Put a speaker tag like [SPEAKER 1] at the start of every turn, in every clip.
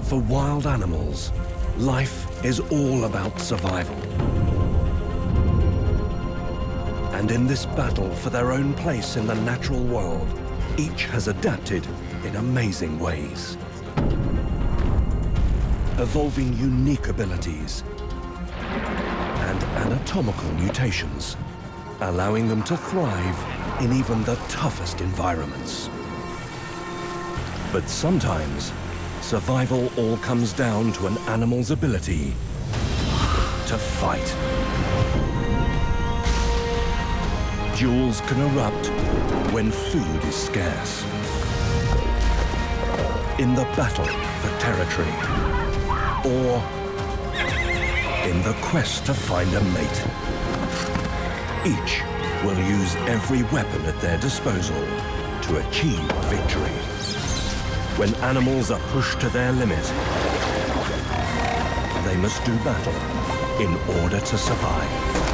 [SPEAKER 1] For wild animals, life is all about survival. And in this battle for their own place in the natural world, each has adapted in amazing ways, evolving unique abilities and anatomical mutations, allowing them to thrive in even the toughest environments. But sometimes, survival all comes down to an animal's ability to fight. Duels can erupt when food is scarce. In the battle for territory, or in the quest to find a mate. Each will use every weapon at their disposal to achieve victory. When animals are pushed to their limit, they must do battle in order to survive.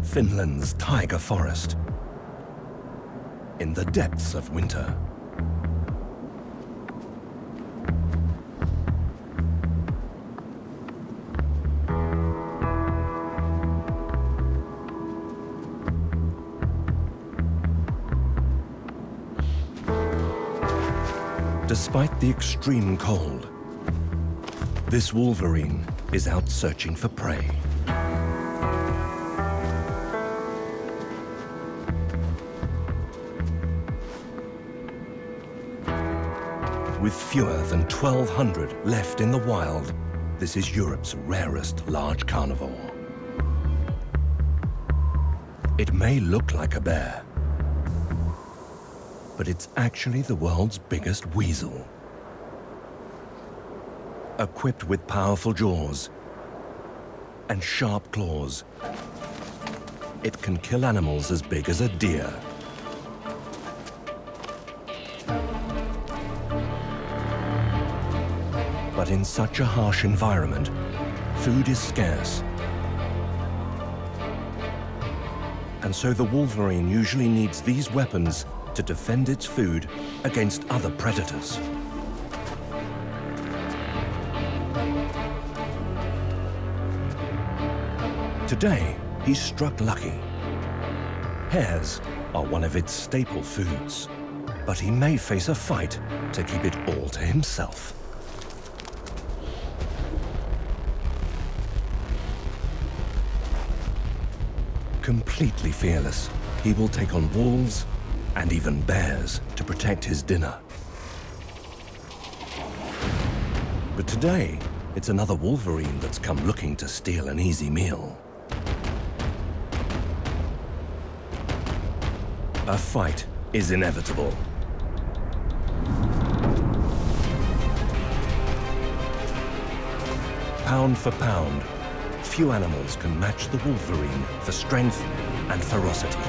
[SPEAKER 1] Finland's taiga forest, in the depths of winter. Despite the extreme cold, this Wolverine is out searching for prey. With fewer than 1,200 left in the wild, this is Europe's rarest large carnivore. It may look like a bear, but it's actually the world's biggest weasel. Equipped with powerful jaws and sharp claws, it can kill animals as big as a deer. But in such a harsh environment, food is scarce. And so the Wolverine usually needs these weapons to defend its food against other predators. Today, he's struck lucky. Hares are one of its staple foods, but he may face a fight to keep it all to himself. Completely fearless, he will take on wolves and even bears to protect his dinner. But today, it's another Wolverine that's come looking to steal an easy meal. A fight is inevitable. Pound for pound, few animals can match the Wolverine for strength and ferocity.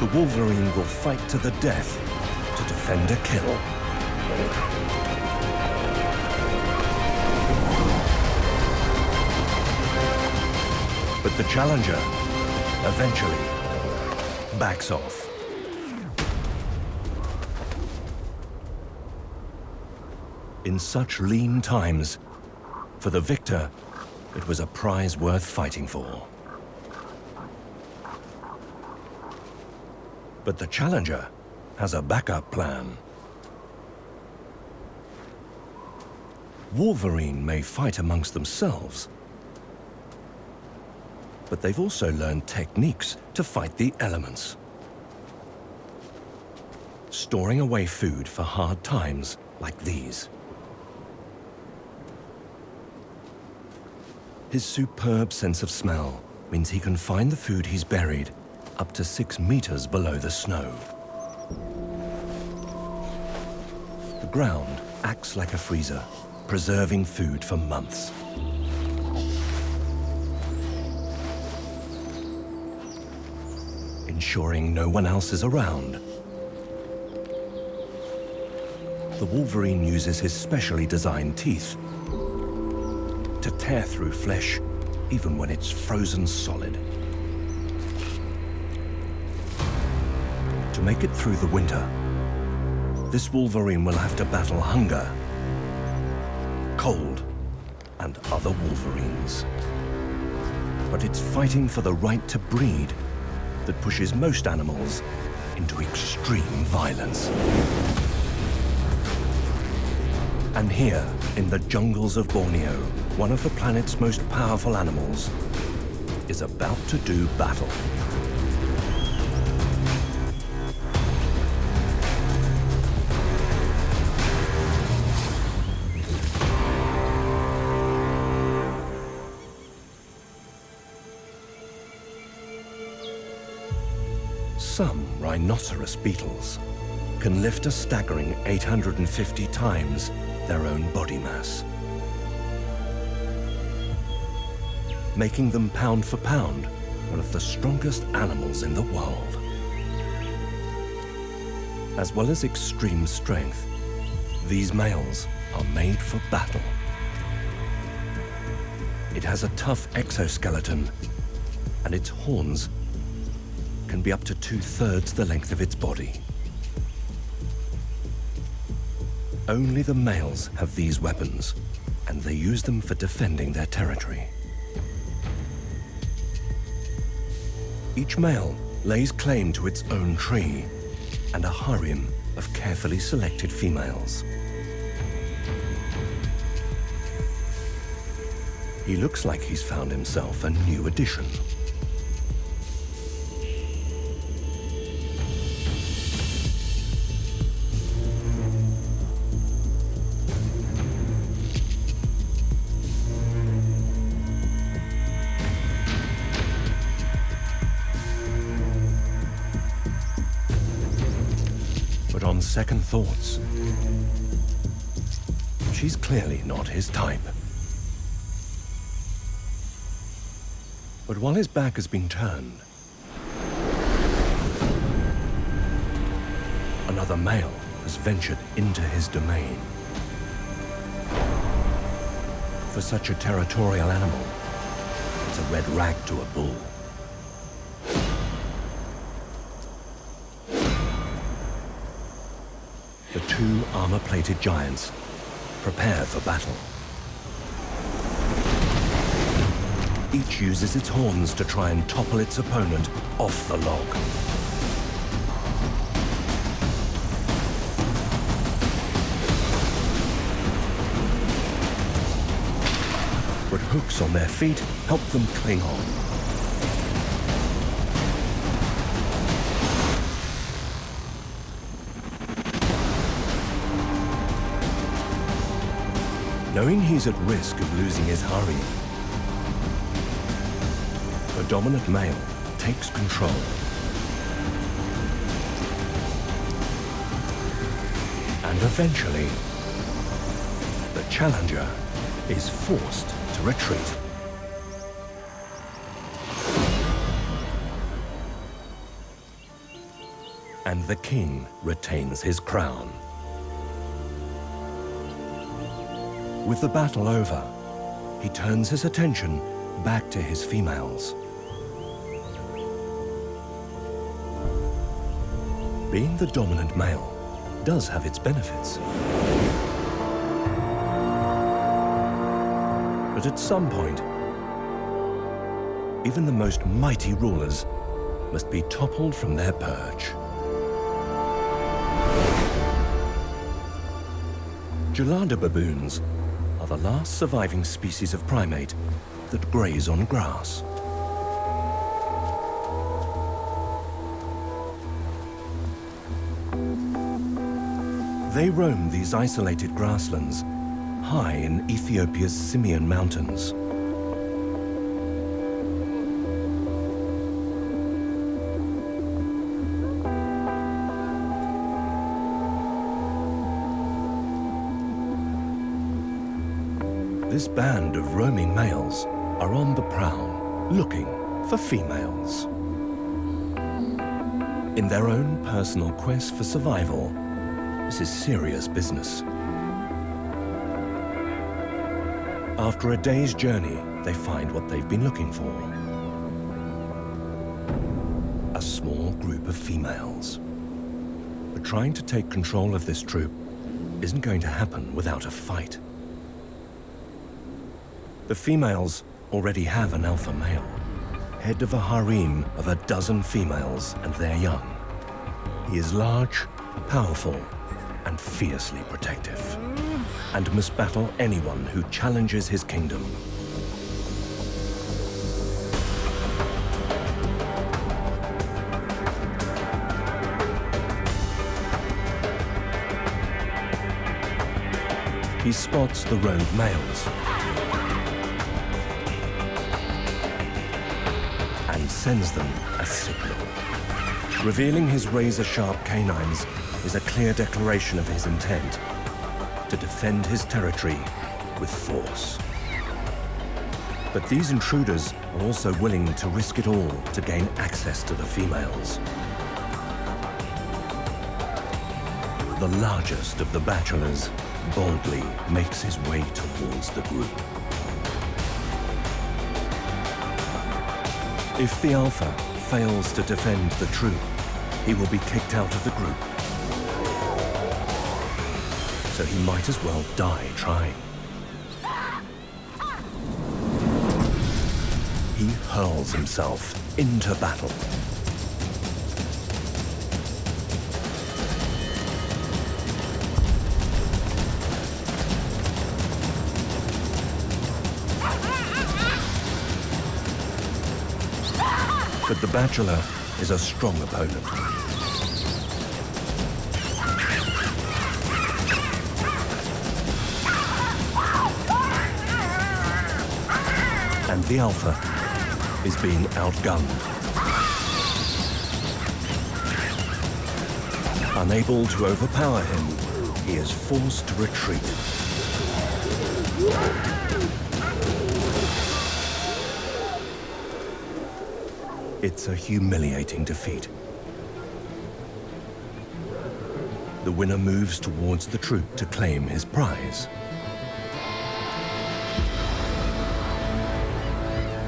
[SPEAKER 1] The Wolverine will fight to the death to defend a kill. But the challenger eventually backs off. In such lean times, for the victor, it was a prize worth fighting for. But the challenger has a backup plan. Wolverine may fight amongst themselves, but they've also learned techniques to fight the elements. Storing away food for hard times like these. His superb sense of smell means he can find the food he's buried up to 6 meters below the snow. The ground acts like a freezer, preserving food for months. Ensuring no one else is around. The Wolverine uses his specially designed teeth to tear through flesh, even when it's frozen solid. To make it through the winter, this Wolverine will have to battle hunger, cold, and other Wolverines. But it's fighting for the right to breed that pushes most animals into extreme violence. And here, in the jungles of Borneo, one of the planet's most powerful animals is about to do battle. Some rhinoceros beetles can lift a staggering 850 times their own body mass, making them pound for pound one of the strongest animals in the world. As well as extreme strength, these males are made for battle. It has a tough exoskeleton, and its horns can be up to 2/3 the length of its body. Only the males have these weapons, and they use them for defending their territory. Each male lays claim to its own tree and a harem of carefully selected females. He looks like he's found himself a new addition. But on second thoughts, she's clearly not his type. But while his back has been turned, another male has ventured into his domain. For such a territorial animal, it's a red rag to a bull. The two armor-plated giants prepare for battle. Each uses its horns to try and topple its opponent off the log. But hooks on their feet help them cling on. Knowing he's at risk of losing his harem, the dominant male takes control. And eventually, the challenger is forced to retreat. And the king retains his crown. With the battle over, he turns his attention back to his females. Being the dominant male does have its benefits. But at some point, even the most mighty rulers must be toppled from their perch. Gelada baboons are the last surviving species of primate that graze on grass. They roam these isolated grasslands high in Ethiopia's Simeon Mountains. This band of roaming males are on the prowl, looking for females. In their own personal quest for survival, this is serious business. After a day's journey, they find what they've been looking for. A small group of females. But trying to take control of this troop isn't going to happen without a fight. The females already have an alpha male, head of a harem of 12 females and their young. He is large, powerful, and fiercely protective, and must battle anyone who challenges his kingdom. He spots the rogue males and sends them a signal. Revealing his razor-sharp canines is a clear declaration of his intent to defend his territory with force. But these intruders are also willing to risk it all to gain access to the females. The largest of the bachelors boldly makes his way towards the group. If the alpha fails to defend the troop, he will be kicked out of the group. So he might as well die trying. He hurls himself into battle. But the bachelor is a strong opponent. And the alpha is being outgunned. Unable to overpower him, he is forced to retreat. It's a humiliating defeat. The winner moves towards the troop to claim his prize.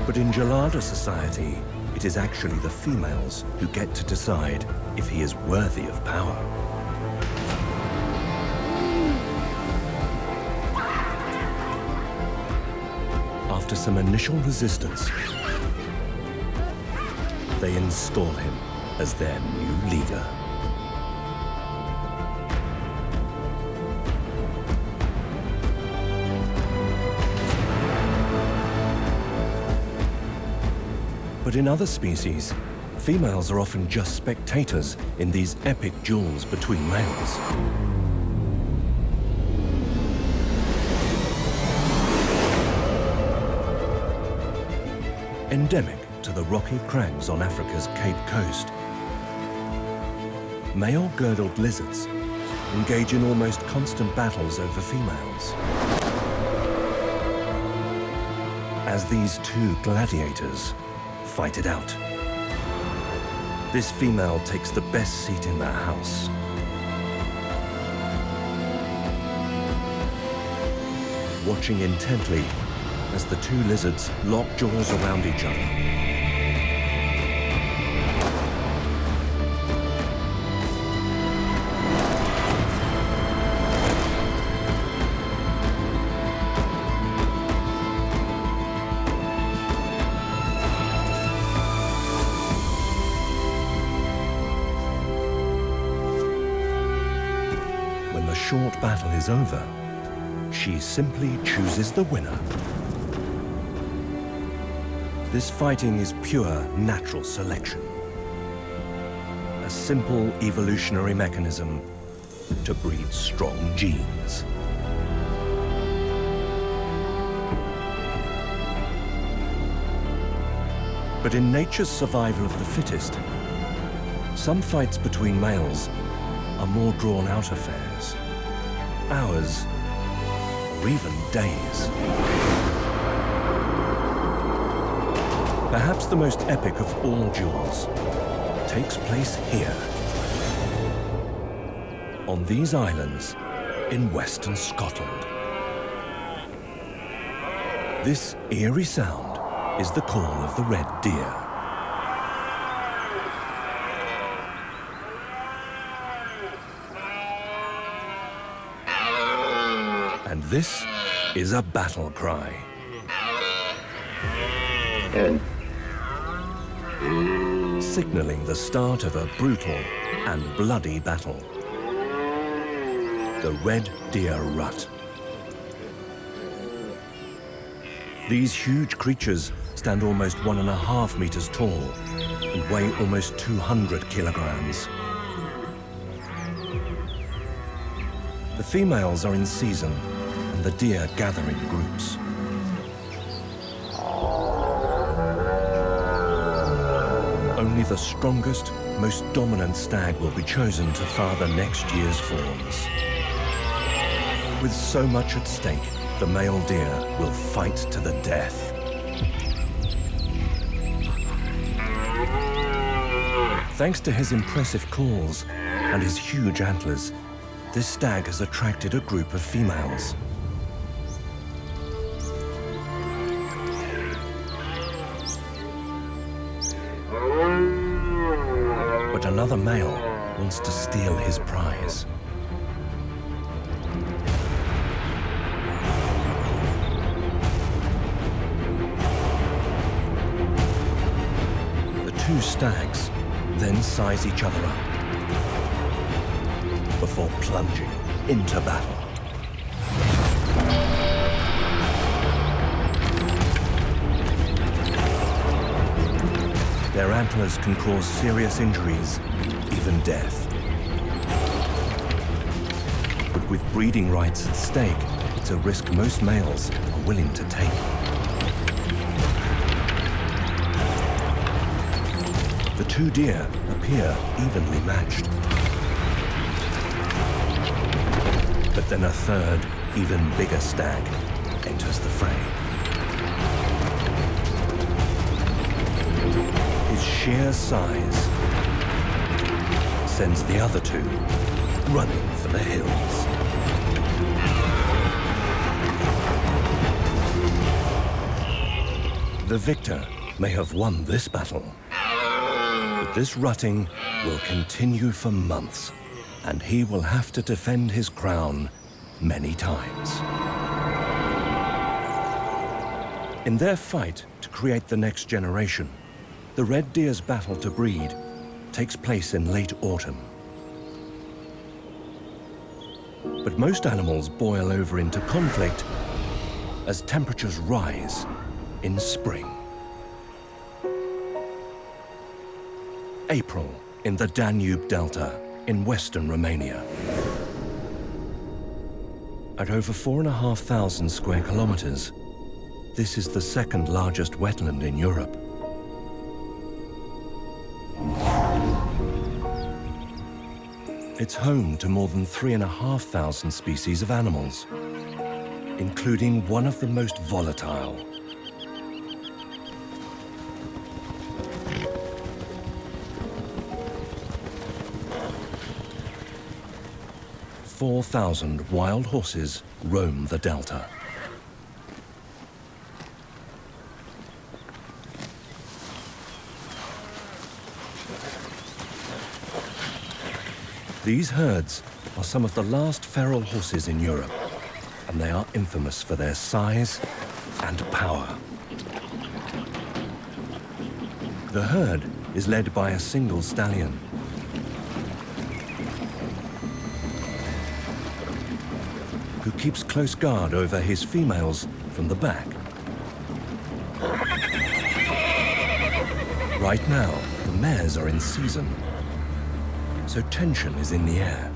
[SPEAKER 1] But in Gelada society, it is actually the females who get to decide if he is worthy of power. After some initial resistance, they install him as their new leader. But in other species, females are often just spectators in these epic duels between males. Endemic to the rocky crags on Africa's Cape Coast, male-girdled lizards engage in almost constant battles over females. As these two gladiators fight it out, this female takes the best seat in their house. Watching intently as the two lizards lock jaws around each other. When the short battle is over, she simply chooses the winner. This fighting is pure natural selection. A simple evolutionary mechanism to breed strong genes. But in nature's survival of the fittest, some fights between males are more drawn-out affairs. Ours or even days. Perhaps the most epic of all duels takes place here, on these islands in western Scotland. This eerie sound is the call of the red deer. And this is a battle cry. Signaling the start of a brutal and bloody battle. The red deer rut. These huge creatures stand almost 1.5 meters tall and weigh almost 200 kilograms. The females are in season and the deer gather in groups. Only the strongest, most dominant stag will be chosen to father next year's fawns. With so much at stake, the male deer will fight to the death. Thanks to his impressive calls and his huge antlers, this stag has attracted a group of females. But another male wants to steal his prize. The two stags then size each other up before plunging into battle. Their antlers can cause serious injuries, even death. But with breeding rights at stake, it's a risk most males are willing to take. The two deer appear evenly matched. But then a third, even bigger stag enters the fray. His sheer size sends the other two running for the hills. The victor may have won this battle, but this rutting will continue for months, and he will have to defend his crown many times. In their fight to create the next generation, the red deer's battle to breed takes place in late autumn. But most animals boil over into conflict as temperatures rise in spring. April in the Danube Delta in western Romania. At over 4,500 square kilometers, this is the second largest wetland in Europe. It's home to more than 3,500 species of animals, including one of the most volatile. Four 4,000 wild horses roam the delta. These herds are some of the last feral horses in Europe, and they are infamous for their size and power. The herd is led by a single stallion. Who keeps close guard over his females from the back. Right now, the mares are in season, so tension is in the air.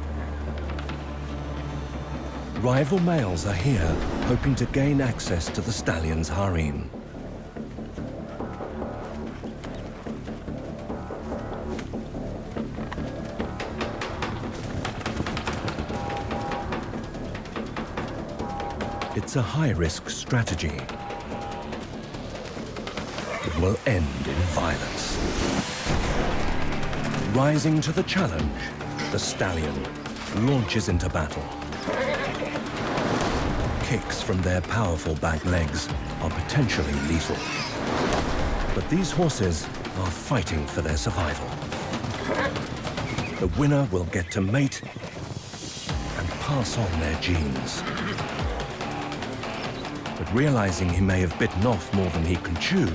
[SPEAKER 1] Rival males are here, hoping to gain access to the stallion's harem. It's a high-risk strategy. It will end in violence. Rising to the challenge, the stallion launches into battle. Kicks from their powerful back legs are potentially lethal. But these horses are fighting for their survival. The winner will get to mate and pass on their genes. But realizing he may have bitten off more than he can chew,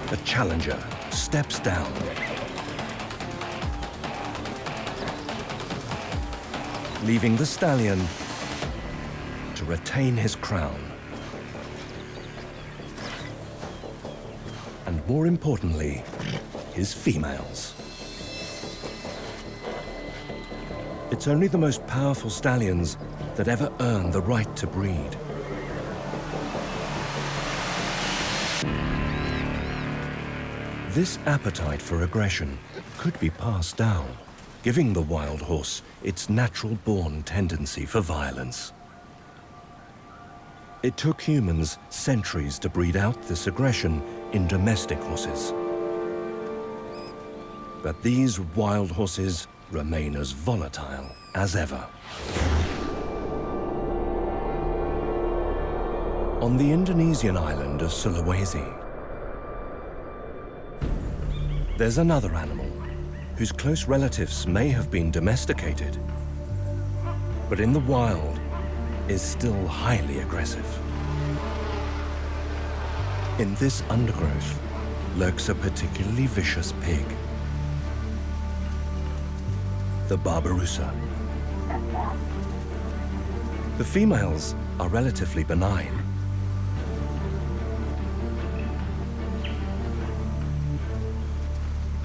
[SPEAKER 1] the challenger steps down. Leaving the stallion to retain his crown. And more importantly, his females. It's only the most powerful stallions that ever earn the right to breed. This appetite for aggression could be passed down, giving the wild horse its natural-born tendency for violence. It took humans centuries to breed out this aggression in domestic horses. But these wild horses remain as volatile as ever. On the Indonesian island of Sulawesi, there's another animal whose close relatives may have been domesticated, but in the wild is still highly aggressive. In this undergrowth lurks a particularly vicious pig, the Babirusa. The females are relatively benign,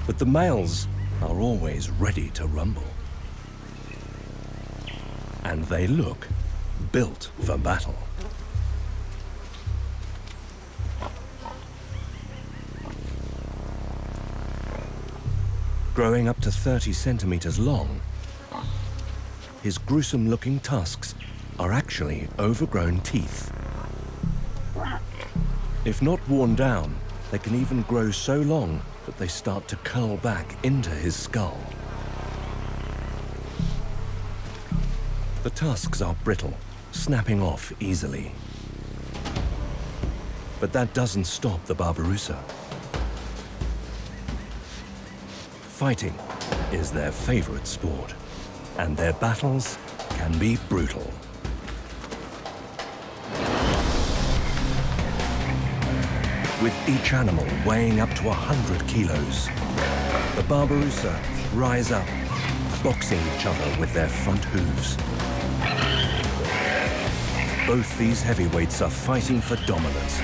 [SPEAKER 1] but the males are always ready to rumble. And they look built for battle. Growing up to 30 centimeters long, his gruesome-looking tusks are actually overgrown teeth. If not worn down, they can even grow so long that they start to curl back into his skull. The tusks are brittle, snapping off easily. But that doesn't stop the Babirusa. Fighting is their favorite sport, and their battles can be brutal. With each animal weighing up to 100 kilos, the Babirusa rise up, boxing each other with their front hooves. Both these heavyweights are fighting for dominance,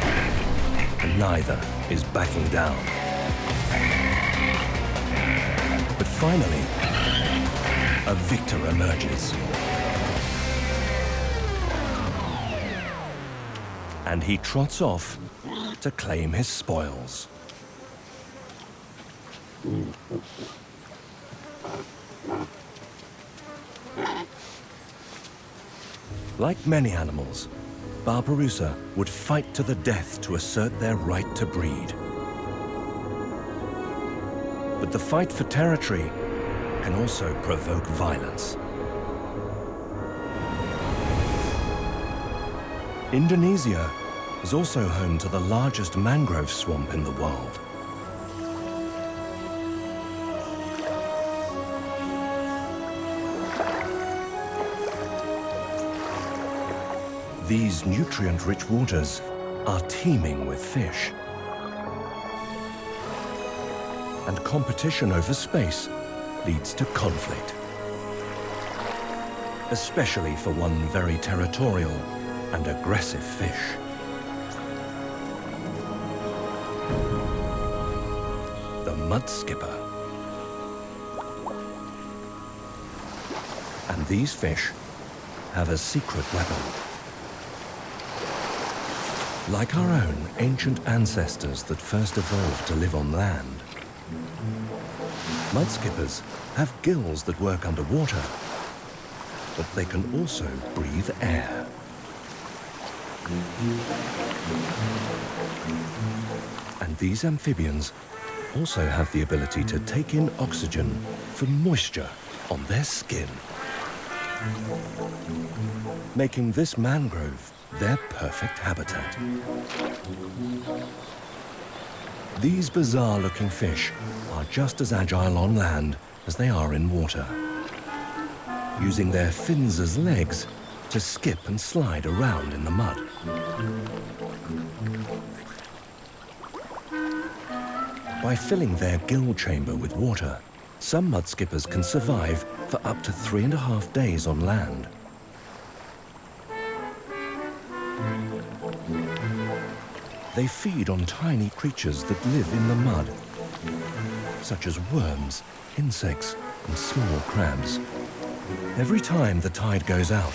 [SPEAKER 1] and neither is backing down. But finally, a victor emerges. And he trots off to claim his spoils. Like many animals, Babirusa would fight to the death to assert their right to breed. But the fight for territory can also provoke violence. Indonesia is also home to the largest mangrove swamp in the world. These nutrient-rich waters are teeming with fish. And competition over space leads to conflict, especially for one very territorial and aggressive fish. The mudskipper. And these fish have a secret weapon. Like our own ancient ancestors that first evolved to live on land, mudskippers have gills that work underwater but they can also breathe air. And these amphibians also have the ability to take in oxygen from moisture on their skin, making this mangrove their perfect habitat. These bizarre-looking fish are just as agile on land as they are in water, using their fins as legs to skip and slide around in the mud. By filling their gill chamber with water, some mudskippers can survive for up to 3.5 days on land. They feed on tiny creatures that live in the mud, such as worms, insects, and small crabs. Every time the tide goes out,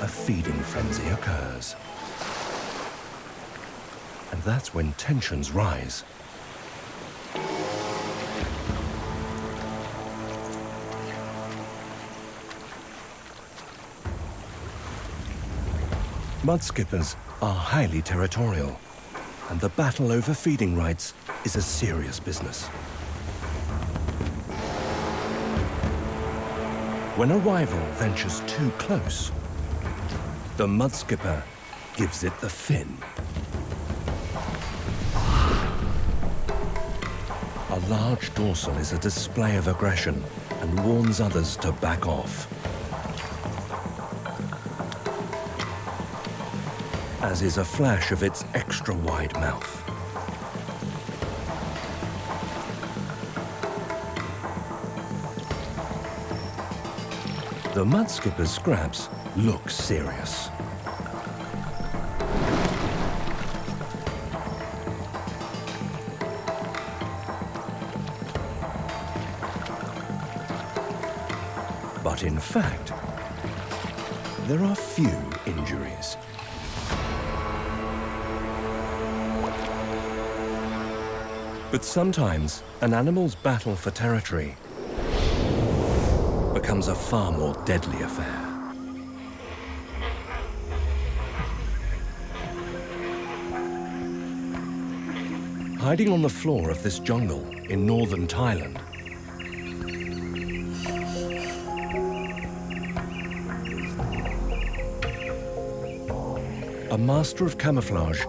[SPEAKER 1] a feeding frenzy occurs. And that's when tensions rise. Mudskippers are highly territorial, and the battle over feeding rights is a serious business. When a rival ventures too close, the mudskipper gives it the fin. A large dorsal is a display of aggression and warns others to back off, as is a flash of its extra-wide mouth. The mudskipper's scraps look serious. But in fact, there are few injuries. But sometimes an animal's battle for territory becomes a far more deadly affair. Hiding on the floor of this jungle in northern Thailand, a master of camouflage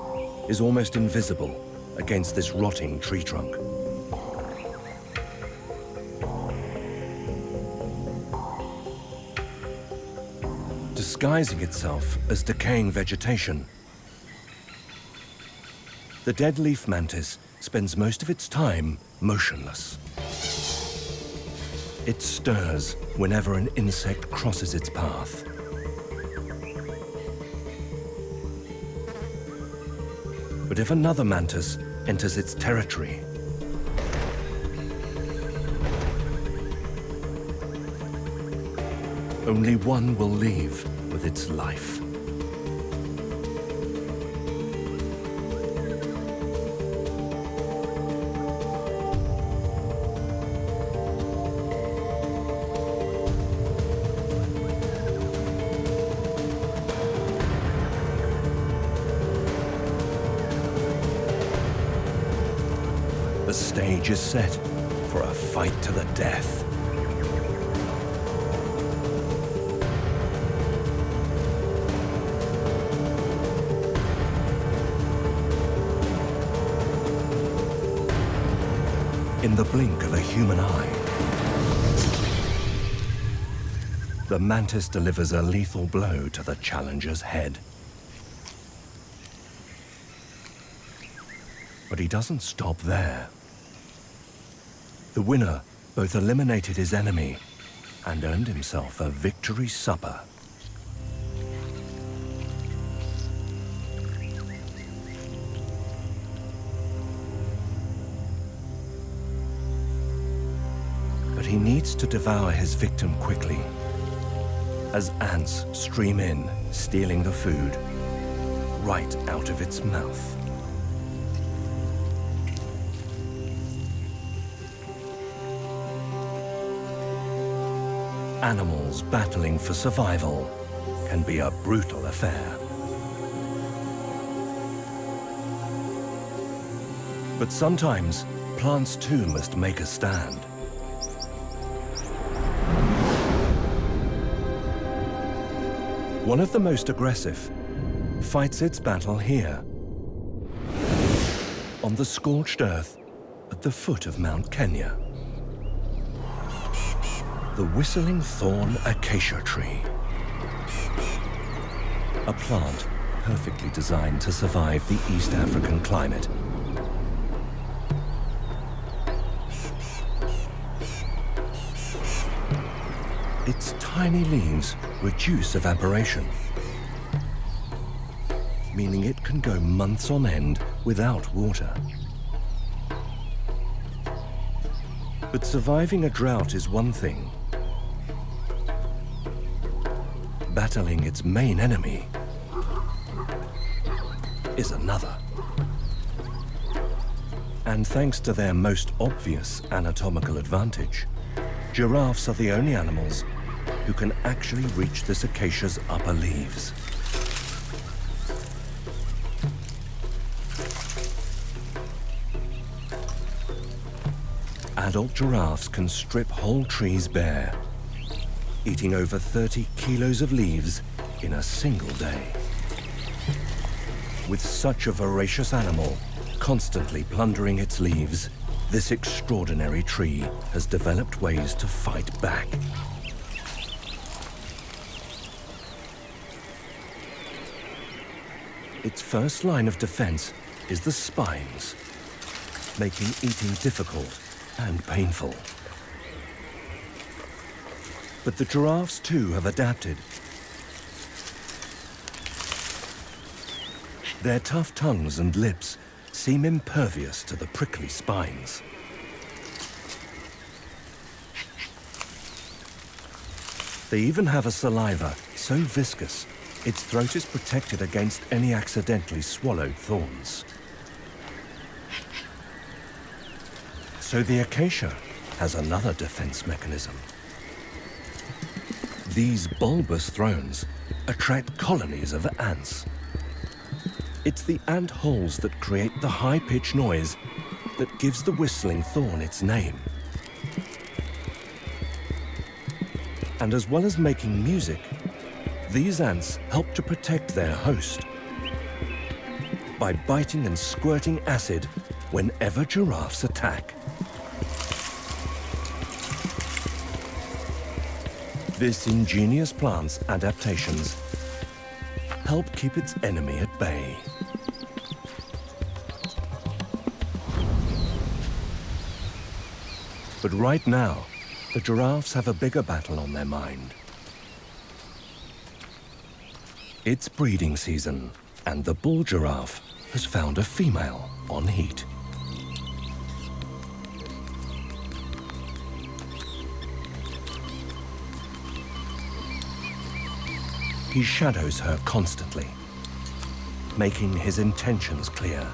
[SPEAKER 1] is almost invisible against this rotting tree trunk. Disguising itself as decaying vegetation, the dead leaf mantis spends most of its time motionless. It stirs whenever an insect crosses its path. But if another mantis enters its territory, only one will leave with its life. The stage is set for a fight to the death. In the blink of a human eye, the mantis delivers a lethal blow to the challenger's head. But he doesn't stop there. The winner both eliminated his enemy and earned himself a victory supper. But he needs to devour his victim quickly, as ants stream in, stealing the food right out of its mouth. animals battling for survival can be a brutal affair. But sometimes, plants too must make a stand. One of the most aggressive fights its battle here, on the scorched earth at the foot of Mount Kenya. The whistling thorn acacia tree. A plant perfectly designed to survive the East African climate. Its tiny leaves reduce evaporation, meaning it can go months on end without water. But surviving a drought is one thing. Battling its main enemy is another. And thanks to their most obvious anatomical advantage, giraffes are the only animals who can actually reach this acacia's upper leaves. Adult giraffes can strip whole trees bare, eating over 30 kilos of leaves in a single day. With such a voracious animal constantly plundering its leaves, this extraordinary tree has developed ways to fight back. Its first line of defense is the spines, making eating difficult and painful. But the giraffes too have adapted. Their tough tongues and lips seem impervious to the prickly spines. They even have a saliva so viscous its throat is protected against any accidentally swallowed thorns. So the acacia has another defense mechanism. These bulbous thrones attract colonies of ants. It's the ant holes that create the high-pitched noise that gives the whistling thorn its name. And as well as making music, these ants help to protect their host by biting and squirting acid whenever giraffes attack. This ingenious plant's adaptations help keep its enemy at bay. But right now, the giraffes have a bigger battle on their mind. It's breeding season, and the bull giraffe has found a female on heat. He shadows her constantly, making his intentions clear.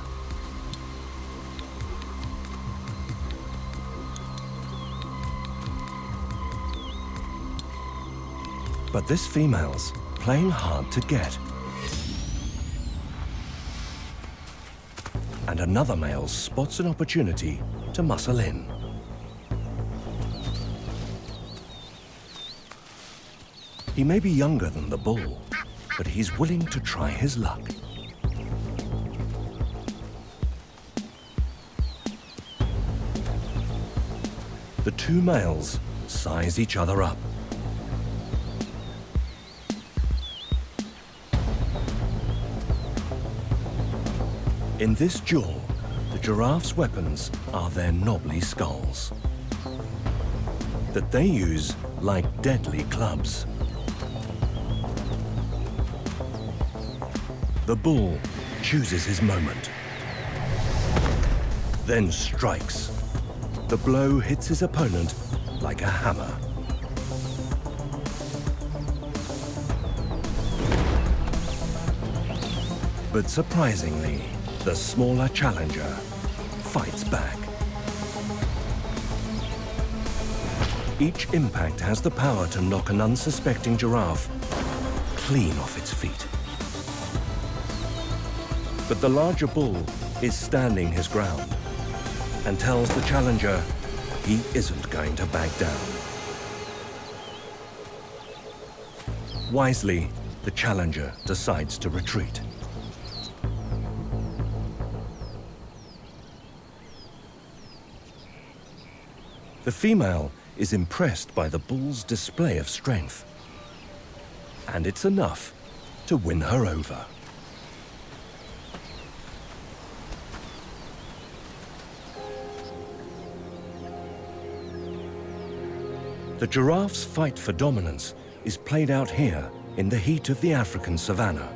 [SPEAKER 1] But this female's playing hard to get. And another male spots an opportunity to muscle in. He may be younger than the bull, but he's willing to try his luck. The two males size each other up. In this duel, the giraffe's weapons are their knobbly skulls that they use like deadly clubs. The bull chooses his moment, then strikes. The blow hits his opponent like a hammer. But surprisingly, the smaller challenger fights back. Each impact has the power to knock an unsuspecting giraffe clean off its feet. But the larger bull is standing his ground and tells the challenger he isn't going to back down. Wisely, the challenger decides to retreat. The female is impressed by the bull's display of strength, and it's enough to win her over. The giraffe's fight for dominance is played out here in the heat of the African savanna.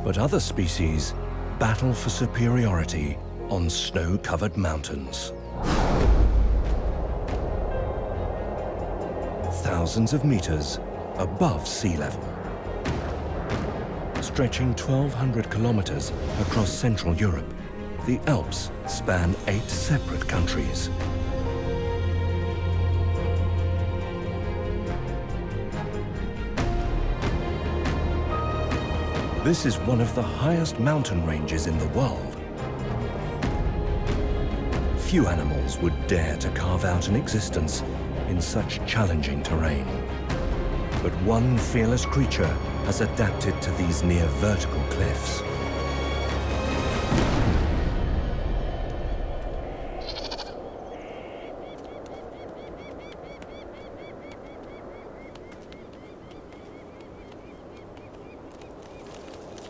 [SPEAKER 1] But other species battle for superiority on snow-covered mountains. Thousands of meters above sea level. Stretching 1,200 kilometers across Central Europe, the Alps span 8 separate countries. This is one of the highest mountain ranges in the world. Few animals would dare to carve out an existence in such challenging terrain. But one fearless creature has adapted to these near vertical cliffs.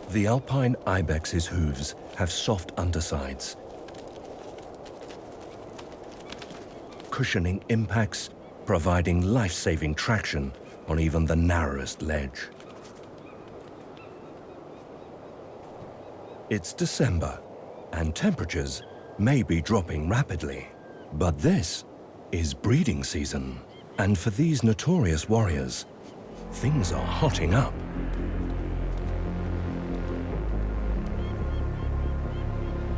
[SPEAKER 1] The alpine ibex's hooves have soft undersides, cushioning impacts, providing life-saving traction on even the narrowest ledge. It's December, and temperatures may be dropping rapidly. But this is breeding season, and for these notorious warriors, things are hotting up.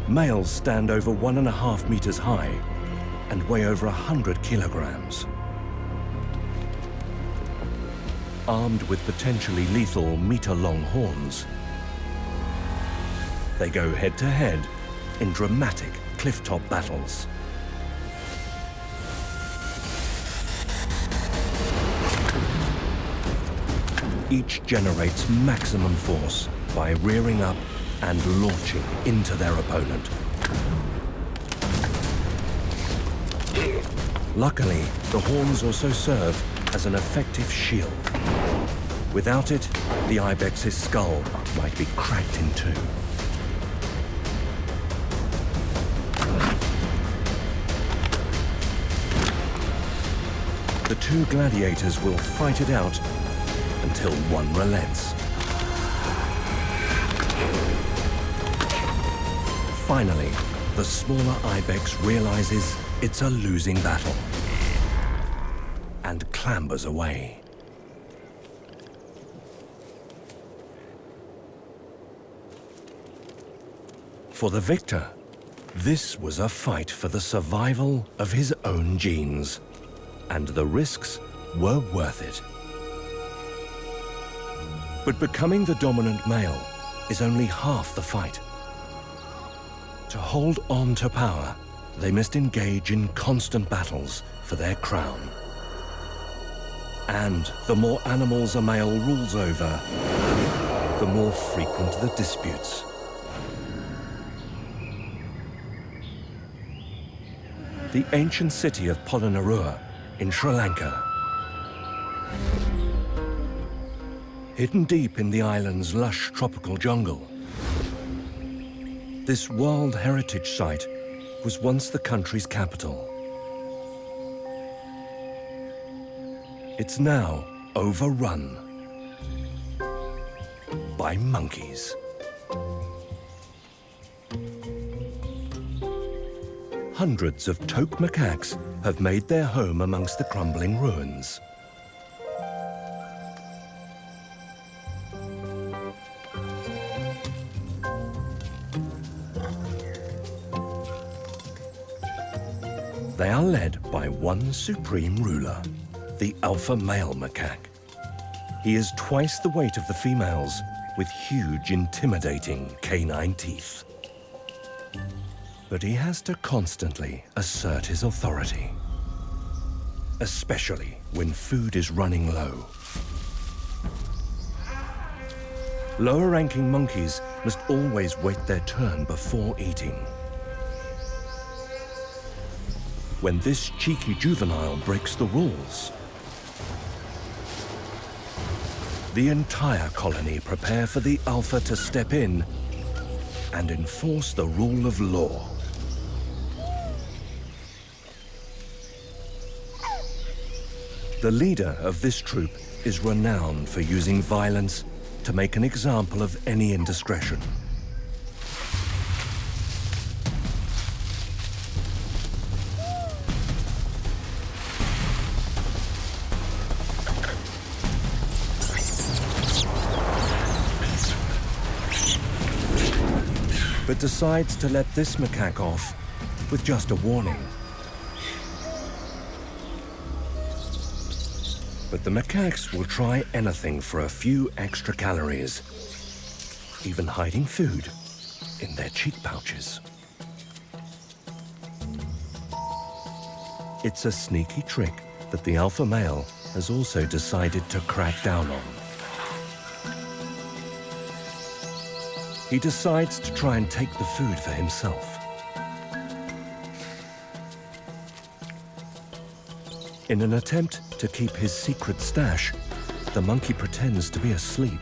[SPEAKER 1] Males stand over 1.5 meters high and weigh over 100 kilograms. Armed with potentially lethal meter-long horns, they go head-to-head in dramatic cliff-top battles. Each generates maximum force by rearing up and launching into their opponent. Luckily, the horns also serve as an effective shield. Without it, the ibex's skull might be cracked in two. The two gladiators will fight it out until one relents. Finally, the smaller ibex realizes it's a losing battle and clambers away. For the victor, this was a fight for the survival of his own genes, and the risks were worth it. But becoming the dominant male is only half the fight. To hold on to power, they must engage in constant battles for their crown. And the more animals a male rules over, the more frequent the disputes. The ancient city of Polonnaruwa in Sri Lanka. Hidden deep in the island's lush tropical jungle, this World Heritage Site was once the country's capital. It's now overrun by monkeys. Hundreds of taupe macaques have made their home amongst the crumbling ruins. They are led by one supreme ruler, the alpha male macaque. He is twice the weight of the females, with huge, intimidating canine teeth. But he has to constantly assert his authority, especially when food is running low. Lower-ranking monkeys must always wait their turn before eating. When this cheeky juvenile breaks the rules, the entire colony prepare for the alpha to step in and enforce the rule of law. The leader of this troop is renowned for using violence to make an example of any indiscretion. But decides to let this macaque off with just a warning. But the macaques will try anything for a few extra calories, even hiding food in their cheek pouches. It's a sneaky trick that the alpha male has also decided to crack down on. He decides to try and take the food for himself. In an attempt to keep his secret stash, the monkey pretends to be asleep.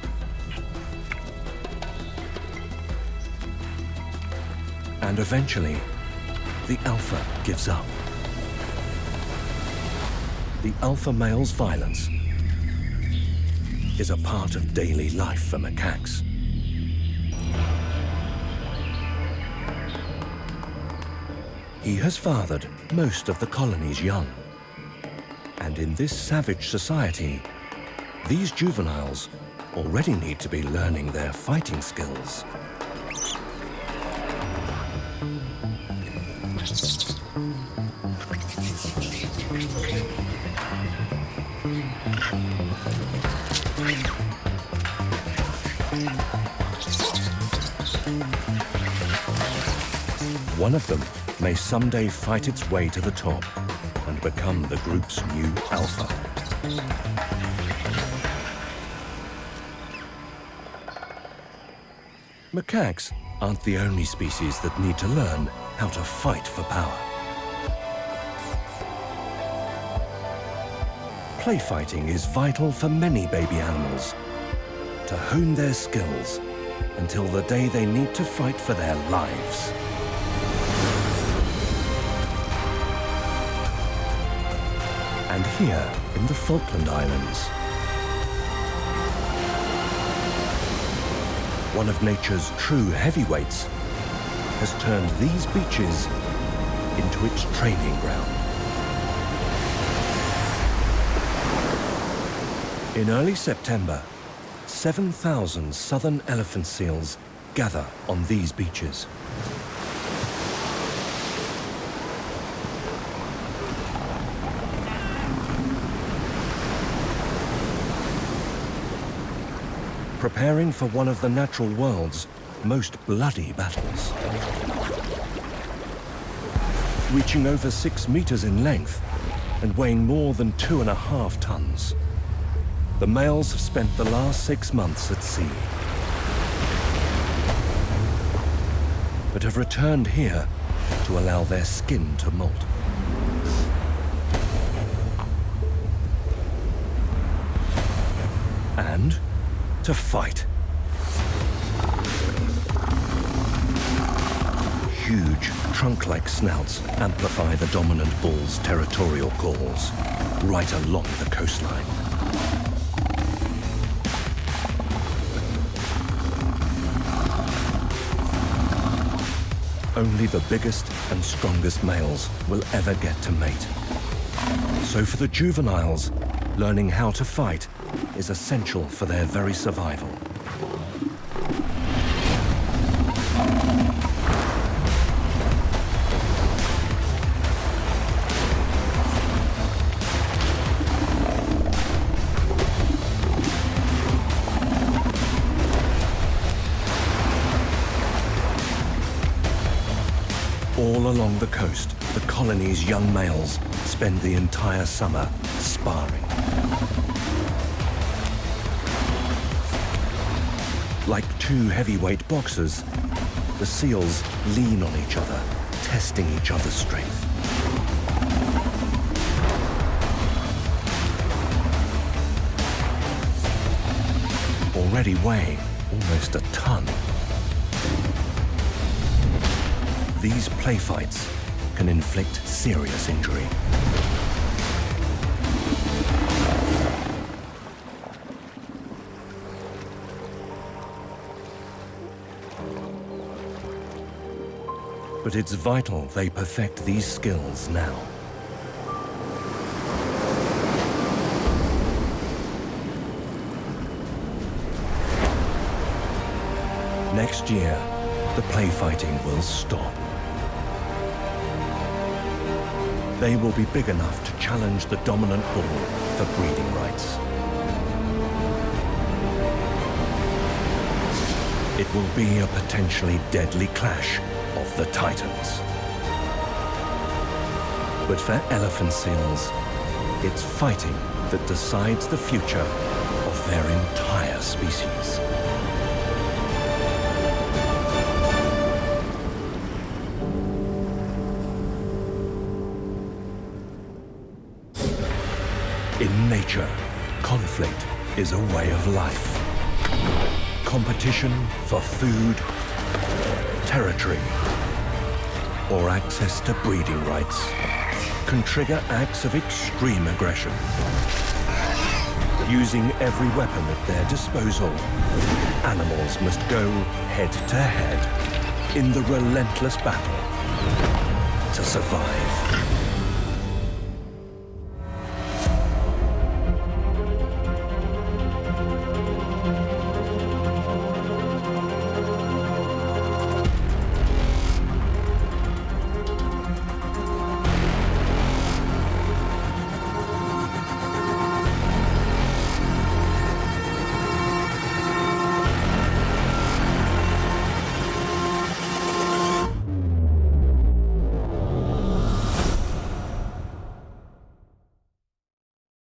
[SPEAKER 1] And eventually, the alpha gives up. The alpha male's violence is a part of daily life for macaques. He has fathered most of the colony's young. And in this savage society, these juveniles already need to be learning their fighting skills. One of them may someday fight its way to the top and become the group's new alpha. Macaques aren't the only species that need to learn how to fight for power. Play fighting is vital for many baby animals to hone their skills until the day they need to fight for their lives. And here in the Falkland Islands, one of nature's true heavyweights has turned these beaches into its training ground. In early September, 7,000 southern elephant seals gather on these beaches. Preparing for one of the natural world's most bloody battles. Reaching over 6 meters in length and weighing more than 2.5 tons, the males have spent the last 6 months at sea, but have returned here to allow their skin to molt. And to fight. Huge trunk-like snouts amplify the dominant bull's territorial calls right along the coastline. Only the biggest and strongest males will ever get to mate. So for the juveniles, learning how to fight is essential for their very survival. along the coast, the colony's young males spend the entire summer sparring. Like two heavyweight boxers, the seals lean on each other, testing each other's strength. Already weighing almost a ton. These play fights can inflict serious injury. But it's vital they perfect these skills now. Next year, the play fighting will stop. They will be big enough to challenge the dominant bull for breeding rights. It will be a potentially deadly clash of the titans. But for elephant seals, it's fighting that decides the future of their entire species. In nature, conflict is a way of life. Competition for food, territory, or access to breeding rights can trigger acts of extreme aggression. Using every weapon at their disposal, animals must go head to head in the relentless battle to survive.